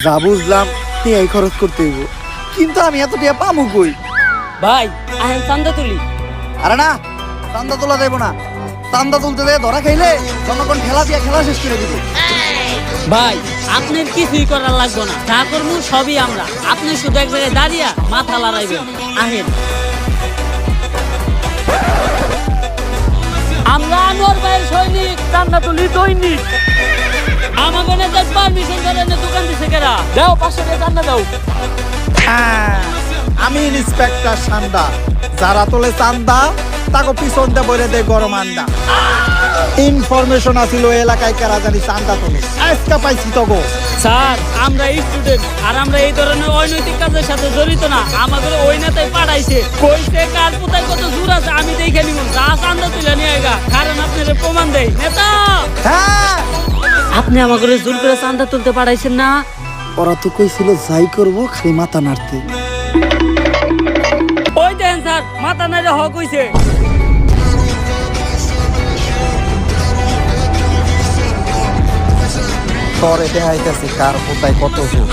যা বুঝলাম টিয়াই খরচ করতে হইব, কিন্তু আমি এত টিয়া পামু কই? ভাই আহেন চান্দা তুলি। আরে না, চান্দা তোলা যাইব না। চান্দা তুলতে যেয়ে ধরা খাইলে জনগণ খেলা দিয়া খেলা শেষ করে দিব। ভাই আপনার কিছুই করার লাগবে না, যা করবো সবই আমরা। আপনি শুধু এক জায়গায় দাঁড়িয়ে মাথা লড়াইবেন। আহেন, আমরা আনোয়ার ভাইয়ের সৈনিক, চান্দা তুলি দৈনিক। আমাকে না দেখ পারমিশন করে না, দোকান দিছে কেরা? দাও 500 টাকা চান্দা দাও। আমি ইন্সপেক্টর সান্দা, যারা তোলে চান্দা তাকে পিছন দিয়ে বলে দেয় গরম আন্ডা। ইনফরমেশন আছিল এলাকায় কারা জানি চান্দা তোলে, আজকে পাইছি তো গো। স্যার আমরা স্টুডেন্ট, আর আমরা এই ধরনের অনৈতিক কাজের সাথে জড়িত না। আমাদের ওই নেতাই পাঠাইছে, কইছে কার কোথায় কত জোর আছে আমি দেখে নিব। যা চান্দা তুলে নিয়ে গা, কারণ আপনার প্রমাণ দেয় নেতা। হ্যাঁ, আপনি আমাকে জোর করে চান্দা তুলতে পাঠাইছেন না? ওরা তো কইছিল যাই করবো খালি মাথা নাড়তে। ওই দেন স্যার, মাথা নাড়ে হক হইছে। তোরে দেখাইতেছি কার কোথায় কত জোর।